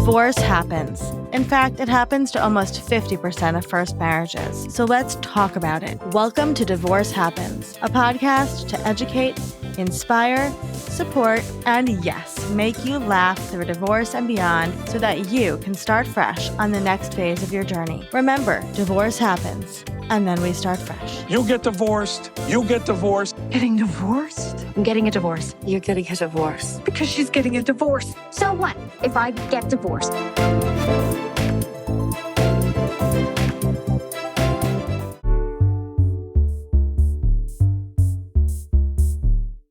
Divorce happens. In fact, it happens to almost 50% of first marriages. So let's talk about it. Welcome to Divorce Happens, a podcast to educate, inspire, support, and yes, make you laugh through divorce and beyond so that you can start fresh on the next phase of your journey. Remember, divorce happens, and then we start fresh. You get divorced. You get divorced. Getting divorced? I'm getting a divorce. You're getting a divorce. Because she's getting a divorce. So what if I get divorced?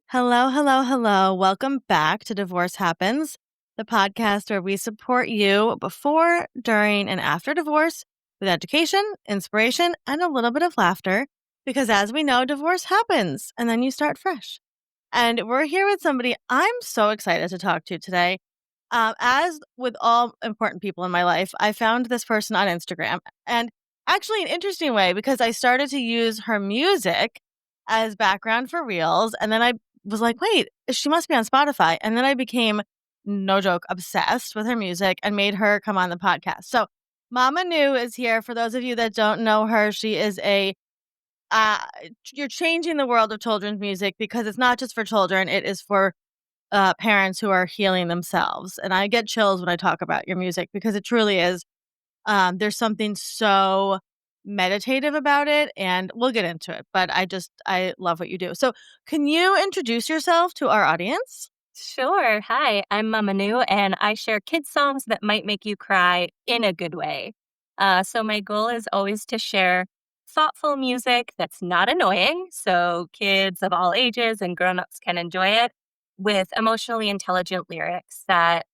Hello, hello, hello. Welcome back to Divorce Happens, the podcast where we support you before, during, and after divorce with education, inspiration, and a little bit of laughter. Because as we know, divorce happens and then you start fresh. And we're here with somebody I'm so excited to talk to today. As with all important people in my life, I found this person on Instagram. And actually an interesting way because I started to use her music as background for reels. And then I was like, wait, she must be on Spotify. And then I became, no joke, obsessed with her music and made her come on the podcast. So Mama Nous is here. For those of you that don't know her, she is you're changing the world of children's music because it's not just for children. It is for parents who are healing themselves. And I get chills when I talk about your music because it truly is. There's something so meditative about it, and we'll get into it. But I love what you do. So can you introduce yourself to our audience? Sure. Hi, I'm Mama Nous, and I share kids' songs that might make you cry in a good way. So my goal is always to share thoughtful music that's not annoying, so kids of all ages and grown-ups can enjoy it, with emotionally intelligent lyrics that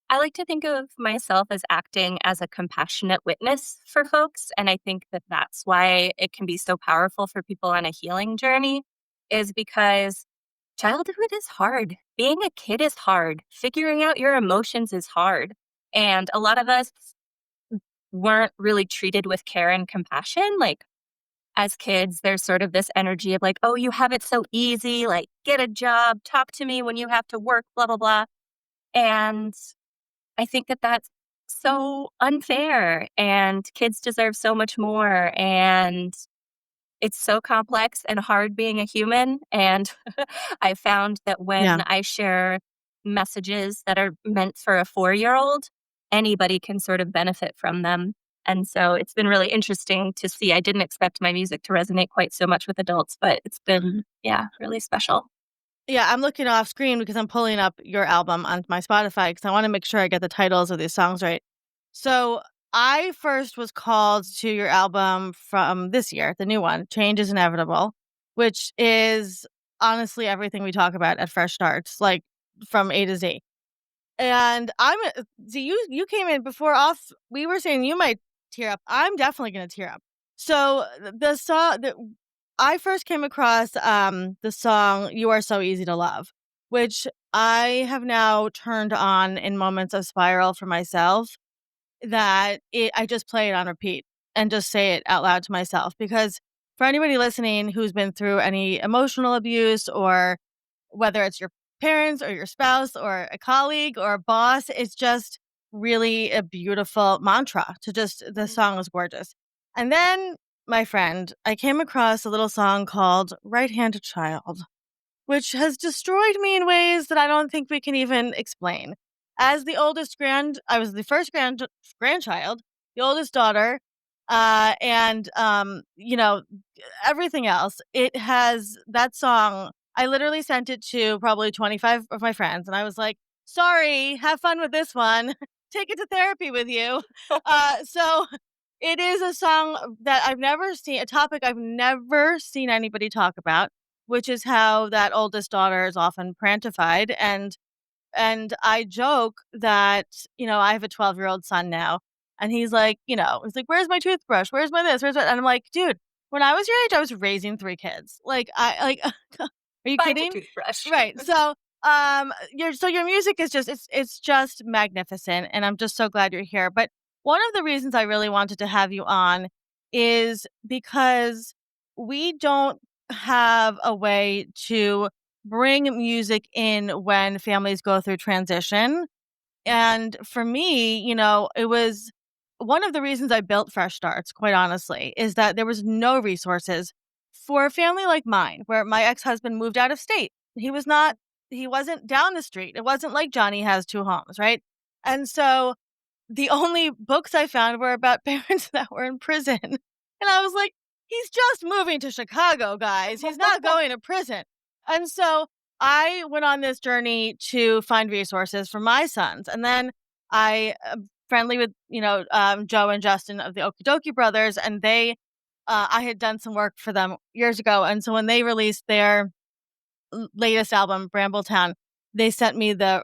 I like to think of myself as acting as a compassionate witness for folks. And I think that that's why it can be so powerful for people on a healing journey, is because childhood is hard. Being a kid is hard. Figuring out your emotions is hard. And a lot of us weren't really treated with care and compassion. Like, as kids, there's sort of this energy of like, oh, you have it so easy, like, get a job, talk to me when you have to work, blah, blah, blah. And I think that that's so unfair, and kids deserve so much more. And it's so complex and hard being a human. And I found that when I share messages that are meant for a 4-year-old, anybody can sort of benefit from them. And so it's been really interesting to see. I didn't expect my music to resonate quite so much with adults, but it's been, really special. Yeah, I'm looking off screen because I'm pulling up your album on my Spotify because I want to make sure I get the titles of these songs right. So I first was called to your album from this year, the new one, Change is Inevitable, which is honestly everything we talk about at Fresh Starts, like from A to Z. And you came in before off. We were saying you might tear up. I'm definitely going to tear up. So the song that I first came across, the song "You Are So Easy to Love," which I have now turned on in moments of spiral for myself. I just play it on repeat and just say it out loud to myself, because for anybody listening who's been through any emotional abuse, or whether it's your parents or your spouse or a colleague or a boss, it's just really a beautiful mantra the song is gorgeous. And then, my friend, I came across a little song called Right-Handed Child, which has destroyed me in ways that I don't think we can even explain. As the oldest I was the first grandchild, the oldest daughter, and everything else. It has that song. I literally sent it to probably 25 of my friends, and I was like, sorry, have fun with this one. Take it to therapy with you. So it is a song that a topic I've never seen anybody talk about, which is how that oldest daughter is often parentified. And I joke that, I have a 12-year-old son now, and he's like, where's my toothbrush? Where's my this? And I'm like, dude, when I was your age, I was raising 3 kids. Are you Find a kidding? toothbrush. Right. So, your music is it's just magnificent, and I'm just so glad you're here. But one of the reasons I really wanted to have you on is because we don't have a way to bring music in when families go through transition. And for me, it was one of the reasons I built Fresh Starts, quite honestly, is that there was no resources for a family like mine, where my ex-husband moved out of state. He wasn't down the street. It wasn't like Johnny has two homes, right? And so the only books I found were about parents that were in prison. And I was like, he's just moving to Chicago, guys. He's not going to prison. And so I went on this journey to find resources for my sons. And then I friendly with, Joe and Justin of the Okie Dokie Brothers. And I had done some work for them years ago. And so when they released their latest album, Brambletown, they sent me the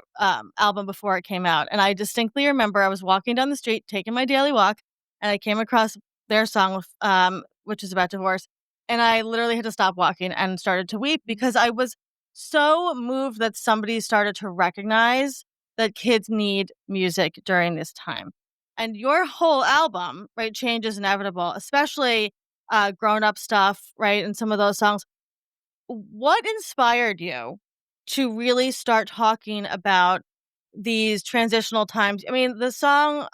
album before it came out. And I distinctly remember I was walking down the street, taking my daily walk, and I came across their song, which is about divorce. And I literally had to stop walking and started to weep because I was so moved that somebody started to recognize that kids need music during this time. And your whole album, right, Change is Inevitable, especially grown up stuff, right, and some of those songs. What inspired you to really start talking about these transitional times? I mean, the song,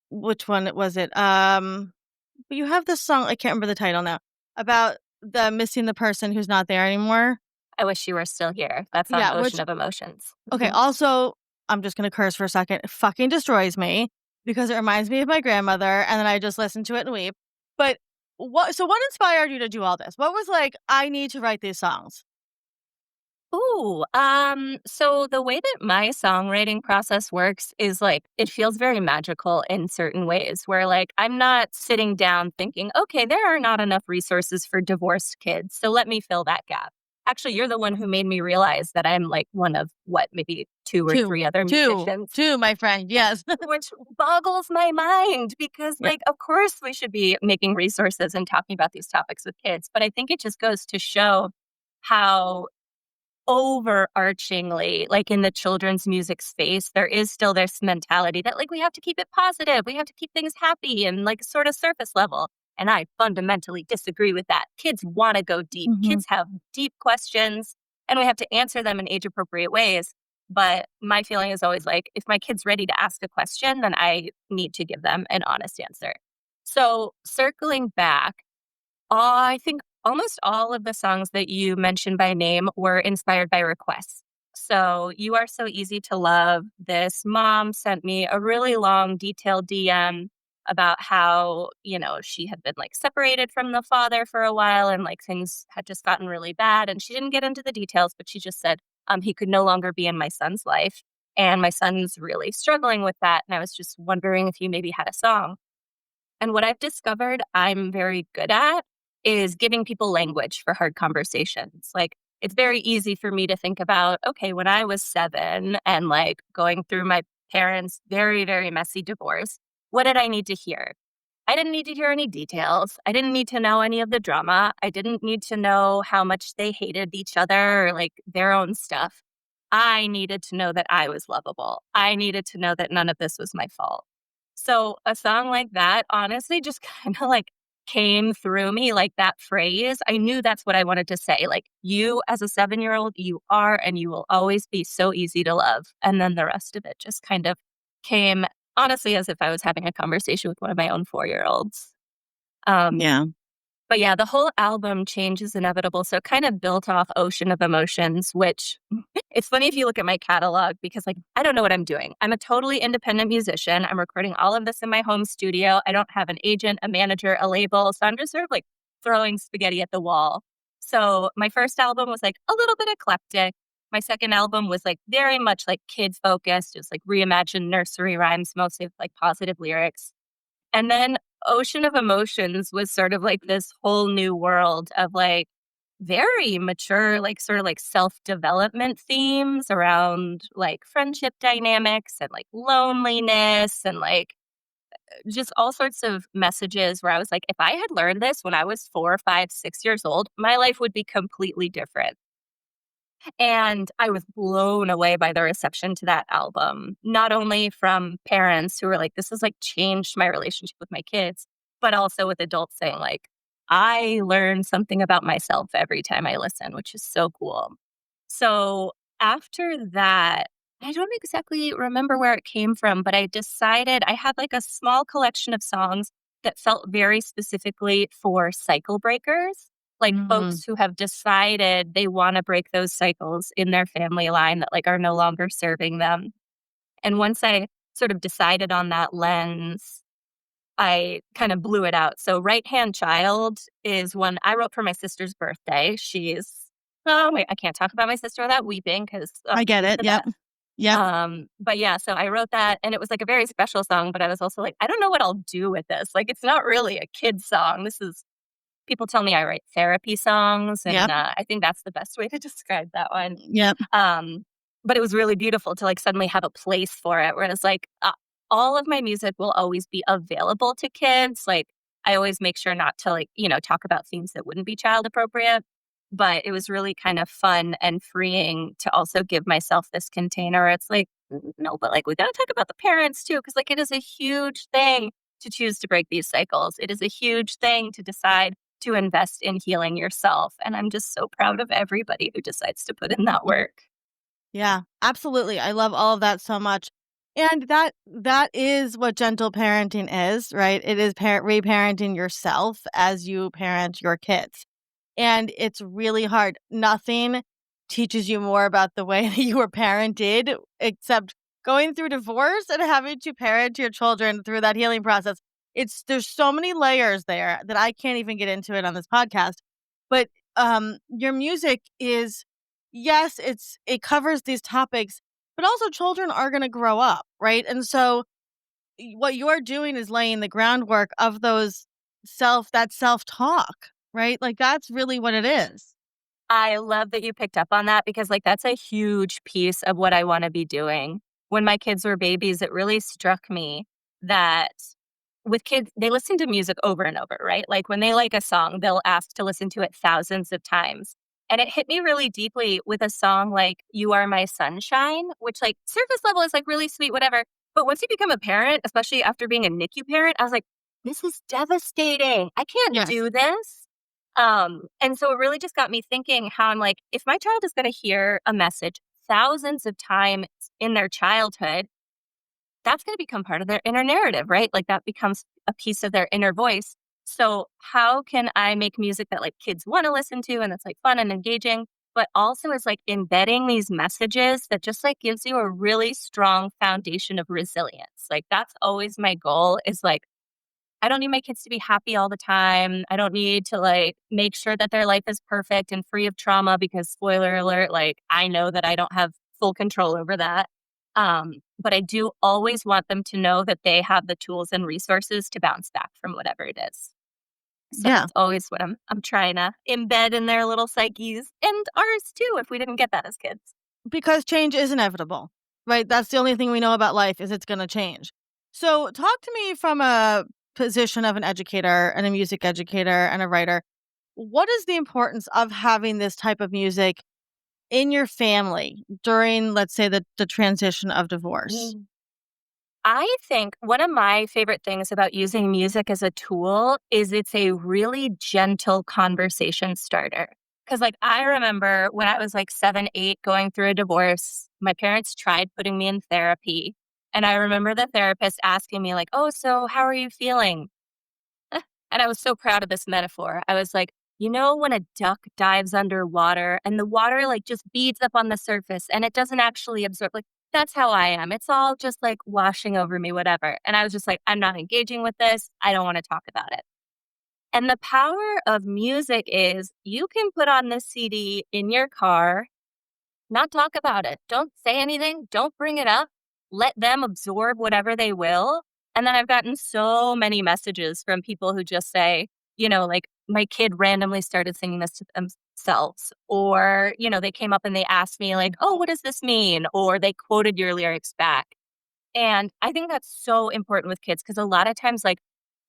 which one was it? But you have this song, I can't remember the title now, about the missing the person who's not there anymore. I Wish You Were Still Here. That's on Yeah, Ocean of Emotions. okay, Mhm. also, I'm just gonna curse for a second, it fucking destroys me because it reminds me of my grandmother, and then I just listen to it and weep. But what inspired you to do all this? What was like, "I need to write these songs?" Ooh, so the way that my songwriting process works is like it feels very magical in certain ways where like I'm not sitting down thinking, okay, there are not enough resources for divorced kids, so let me fill that gap. Actually, you're the one who made me realize that I'm like one of what, maybe two or 2, three other 2, musicians, 2, my friend, yes. which boggles my mind because, Yeah. like, of course we should be making resources and talking about these topics with kids. But I think it just goes to show how overarchingly, like in the children's music space, there is still this mentality that like we have to keep it positive, we have to keep things happy and like sort of surface level. And I fundamentally disagree with that. Kids want to go deep. Mhm. Kids have deep questions and we have to answer them in age appropriate ways. But my feeling is always like if my kid's ready to ask a question, then I need to give them an honest answer. So circling back, I think almost all of the songs that you mentioned by name were inspired by requests. So, You Are So Easy to Love. This mom sent me a really long, detailed DM about how, she had been like separated from the father for a while and like things had just gotten really bad. And she didn't get into the details, but she just said, he could no longer be in my son's life. And my son's really struggling with that. And I was just wondering if you maybe had a song. And what I've discovered I'm very good at is giving people language for hard conversations. Like, it's very easy for me to think about, okay, when I was 7 and like going through my parents' very, very messy divorce, what did I need to hear? I didn't need to hear any details. I didn't need to know any of the drama. I didn't need to know how much they hated each other or like their own stuff. I needed to know that I was lovable. I needed to know that none of this was my fault. So a song like that honestly just kind of like came through me like that phrase. I knew that's what I wanted to say. Like, you as a 7-year old, you are and you will always be so easy to love. And then the rest of it just kind of came honestly as if I was having a conversation with one of my own 4-year-olds. Um, Yeah. but yeah, the whole album Change is Inevitable. So it kind of built off Ocean of Emotions, which it's funny if you look at my catalog because like I don't know what I'm doing. I'm a totally independent musician. I'm recording all of this in my home studio. I don't have an agent, a manager, a label. So I'm just sort of like throwing spaghetti at the wall. So my first album was like a little bit eclectic. My second album was like very much like kid focused, just like reimagined nursery rhymes, mostly with like positive lyrics. And then Ocean of Emotions was sort of like this whole new world of like very mature, like sort of like self development themes around like friendship dynamics and like loneliness and like just all sorts of messages where I was like, if I had learned this when I was 4, 5, 6 years old, my life would be completely different. And I was blown away by the reception to that album, not only from parents who were like, this has like changed my relationship with my kids, but also with adults saying, like, I learn something about myself every time I listen, which is so cool. So after that, I don't exactly remember where it came from, but I decided I had like a small collection of songs that felt very specifically for cycle breakers, like Mm, folks who have decided they want to break those cycles in their family line that like are no longer serving them. And once I sort of decided on that lens, I kind of blew it out. So Right Hand Child is one I wrote for my sister's birthday. She's oh wait, I can't talk about my sister without weeping because I get she's it. the Yep. best. Yep. But yeah, so I wrote that and it was like a very special song, but I was also like, I don't know what I'll do with this. Like it's not really a kid's song. This is people tell me I write therapy songs, and Yep. I think that's the best way to describe that one. Yep. Um, but it was really beautiful to like suddenly have a place for it where it's like all of my music will always be available to kids. Like I always make sure not to like, talk about themes that wouldn't be child appropriate. But it was really kind of fun and freeing to also give myself this container. It's like, no, but like we got to talk about the parents too, because like it is a huge thing to choose to break these cycles. It is a huge thing to decide to invest in healing yourself. And I'm just so proud of everybody who decides to put in that work. Yeah, absolutely. I love all of that so much. And that is what gentle parenting is, right? It is reparenting yourself as you parent your kids. And it's really hard. Nothing teaches you more about the way that you were parented except going through divorce and having to parent your children through that healing process. There's so many layers there that I can't even get into it on this podcast. But your music is yes, it covers these topics, but also children are going to grow up, right? And so what you're doing is laying the groundwork of those self-talk, right? Like that's really what it is. I love that you picked up on that because, like, that's a huge piece of what I wanna be doing. When my kids were babies, it really struck me that with kids, they listen to music over and over, right? Like, when they like a song, they'll ask to listen to it thousands of times. And it hit me really deeply with a song like "You Are My Sunshine," which, like, surface level is, like, really sweet, whatever. But once you become a parent, especially after being a NICU parent, I was like, "This is devastating. I can't Yes. do this." And so it really just got me thinking how I'm like, if my child is going to hear a message thousands of times in their childhood, that's going to become part of their inner narrative, right? Like that becomes a piece of their inner voice. So how can I make music that like kids want to listen to and that's like fun and engaging, but also is like embedding these messages that just like gives you a really strong foundation of resilience. Like that's always my goal is like I don't need my kids to be happy all the time. I don't need to like make sure that their life is perfect and free of trauma because spoiler alert, like I know that I don't have full control over that. But I do always want them to know that they have the tools and resources to bounce back from whatever it is. So Yeah, that's always what I'm trying to embed in their little psyches and ours too if we didn't get that as kids. because change is inevitable, right? That's the only thing we know about life is it's going to change. So talk to me from a position of an educator and a music educator and a writer. What is the importance of having this type of music in your family during, let's say, the transition of divorce? I think one of my favorite things about using music as a tool is it's a really gentle conversation starter. Cause like I remember when I was like 7, 8 going through a divorce, my parents tried putting me in therapy. And I remember the therapist asking me, like, oh, so how are you feeling? And I was so proud of this metaphor. I was like, you know, when a duck dives underwater and the water like just beads up on the surface and it doesn't actually absorb, like, that's how I am. It's all just like washing over me, whatever. And I was just like, I'm not engaging with this. I don't want to talk about it. And the power of music is you can put on this CD in your car, not talk about it. Don't say anything. Don't bring it up. Let them absorb whatever they will. And then I've gotten so many messages from people who just say, like my kid randomly started singing this to themselves. Or, they came up and they asked me, like, oh, what does this mean? Or they quoted your lyrics back. And I think that's so important with kids because a lot of times, like,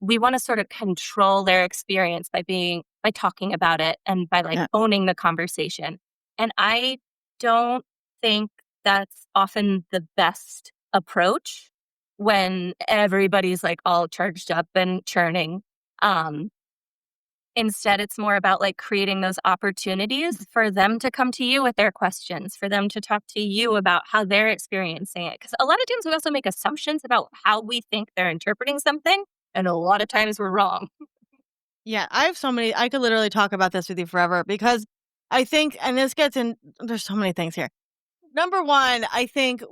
we want to sort of control their experience by talking about it and by like Yeah. owning the conversation. And I don't think that's often the best approach when everybody's like all charged up and churning. Um, Instead, it's more about like creating those opportunities for them to come to you with their questions, for them to talk to you about how they're experiencing it. Because a lot of times we also make assumptions about how we think they're interpreting something. And a lot of times we're wrong. Yeah, I have so many. I could literally talk about this with you forever because I think, and this gets in, there's so many things here. Number one, I think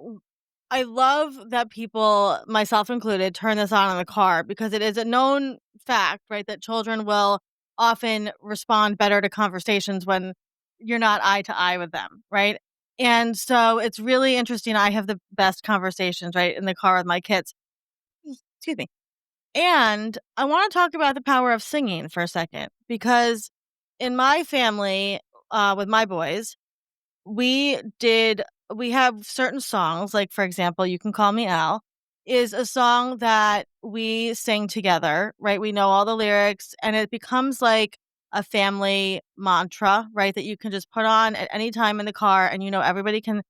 I love that people, myself included, turn this on in the car because it is a known fact, right, that children will often respond better to conversations when you're not eye to eye with them, right? And so it's really interesting. I have the best conversations, right, in the car with my kids. Excuse me. And I want to talk about the power of singing for a second because in my family, with my boys, we did we have certain songs, like, for example, "You Can Call Me Al" is a song that we sing together, right? We know all the lyrics, and it becomes like a family mantra, right, that you can just put on at any time in the car, and everybody can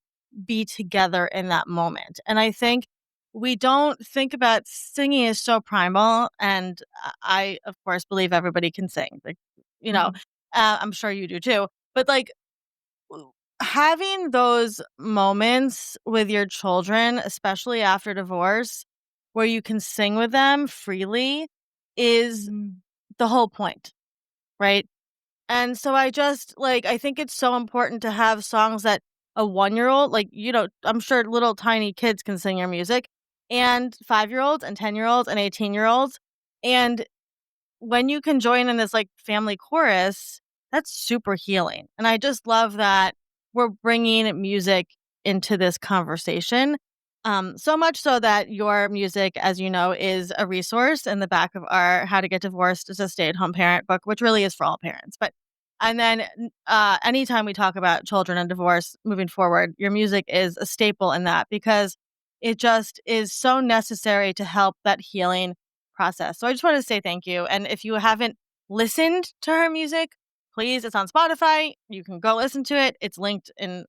be together in that moment, and I think we don't think about singing as so primal, and I, of course, believe everybody can sing, like, you know, Mhm. I'm sure you do too, but, like, w having those moments with your children, especially after divorce, where you can sing with them freely is Mm. the whole point, right? And so I think it's so important to have songs that a one-year-old, like, I'm sure little tiny kids can sing your music, and five-year-olds and 10-year-olds and 18-year-olds, and when you can join in this, like, family chorus, that's super healing, and I just love that we're bringing music into this conversation, so much so that your music, as you know, is a resource in the back of our How to Get Divorced as a Stay-at-Home Parent book, which really is for all parents, but and then, anytime we talk about children and divorce moving forward, your music is a staple in that because it just is so necessary to help that healing process. So I just wanted to say thank you. And if you haven't listened to her music, please, it's on Spotify. You can go listen to it. It's linked in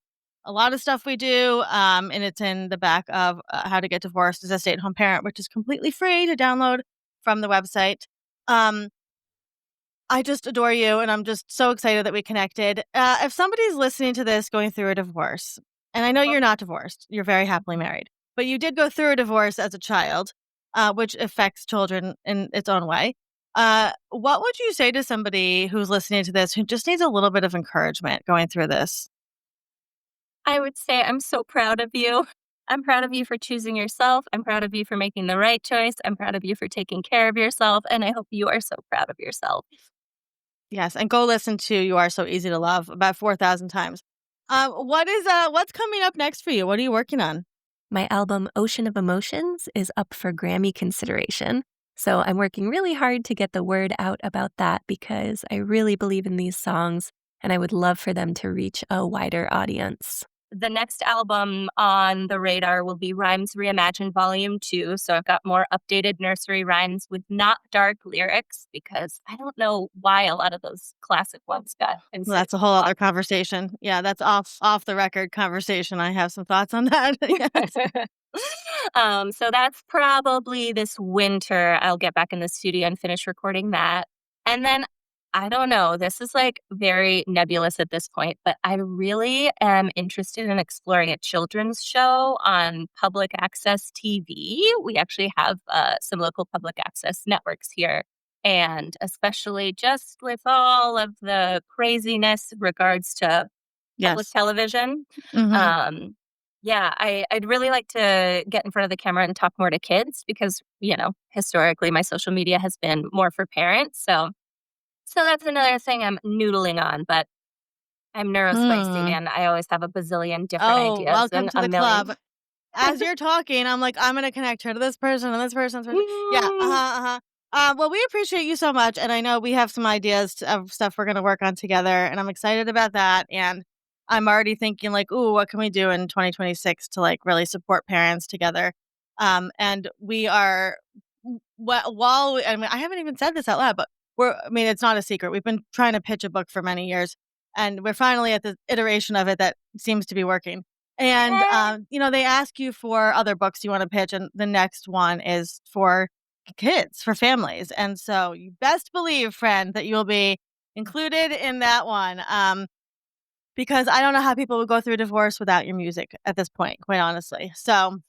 a lot of stuff we do. And it's in the back of How to Get Divorced as a Stay at Home Parent, which is completely free to download from the website. Um, I just adore you, and I'm just so excited that we connected. If somebody's listening to this going through a divorce, and I know you're not divorced, you're very happily married, but you did go through a divorce as a child, which affects children in its own way. What would you say to somebody who's listening to this who just needs a little bit of encouragement going through this? I would say I'm so proud of you. I'm proud of you for choosing yourself. I'm proud of you for making the right choice. I'm proud of you for taking care of yourself. And I hope you are so proud of yourself. Yes, and go listen to "You Are So Easy to Love" about 4,000 times. What's coming up next for you? What are you working on? My album Ocean of Emotions is up for Grammy consideration. So I'm working really hard to get the word out about that because I really believe in these songs and I would love for them to reach a wider audience. The next album on the radar will be Rhymes Reimagined Volume 2. So I've got more updated nursery rhymes with not dark lyrics because I don't know why a lot of those classic ones got Well, considered that's a whole pop. other conversation. Yeah, that's off the record conversation. I have some thoughts on that. Yes. So that's probably this winter. I'll get back in the studio and finish recording that. And then I don't know, this is like very nebulous at this point, but I really am interested in exploring a children's show on public access TV. We actually have some local public access networks here. And especially just with all of the craziness regards to public Yes. television, Mhm. um, yeah, I'd really like to get in front of the camera and talk more to kids because, historically my social media has been more for parents. So that's another thing I'm noodling on, but I'm neurospicy, Hmm. man. I always have a bazillion different Oh, ideas welcome and to a the million. club. As you're talking, I'm like, "I'm gonna connect her to this person and this person, this person." Yeah, Mm. uh-huh, uh-huh. Well, we appreciate you so much, and I know we have some ideas of stuff we're gonna work on together, and I'm excited about that, and I'm already thinking like, "Ooh, what can we do in 2026 to, like, really support parents together?" And we are I mean, I haven't even said this out loud, but it's not a secret. We've been trying to pitch a book for many years, and we're finally at the iteration of it that seems to be working. And, Eh. they ask you for other books you wanna pitch, and the next one is for kids, for families. And so you best believe, friend, that you will be included in that one. Because I don't know how people would go through a divorce without your music at this point, quite honestly. So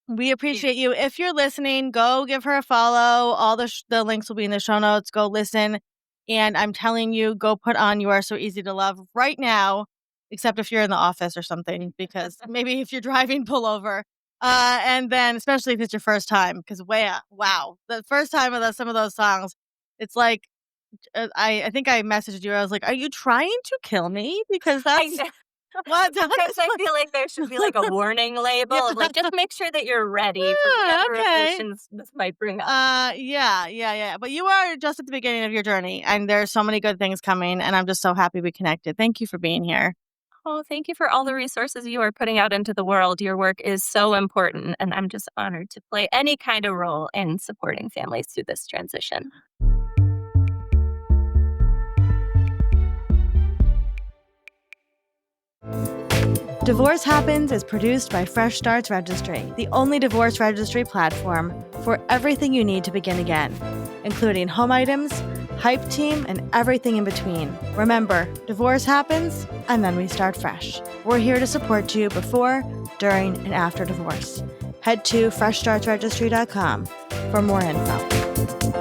we appreciate you. If you're listening, go give her a follow. All the links will be in the show notes. Go listen. And I'm telling you, go put on You Are So Easy to Love right now, except if you're in the office or something, because maybe if you're driving, pull over. And then especially if it's your first time, because wow, the first time of some of those songs, it's like, I think I messaged you. I was like, "Are you trying to kill me?" Because I that's know. what. Because I feel like there should be like a warning label of like, just make sure that you're ready for whatever Okay. emotions this might bring up. Yeah. But you are just at the beginning of your journey, and there's so many good things coming, and I'm just so happy we connected. Thank you for being here. Oh, thank you for all the resources you are putting out into the world. Your work is so important, and I'm just honored to play any kind of role in supporting families through this transition. Divorce Happens is produced by Fresh Starts Registry, the only divorce registry platform for everything you need to begin again, including home items, hype team, and everything in between. Remember, divorce happens, and then we start fresh. We're here to support you before, during, and after divorce. Head to freshstartsregistry.com for more info.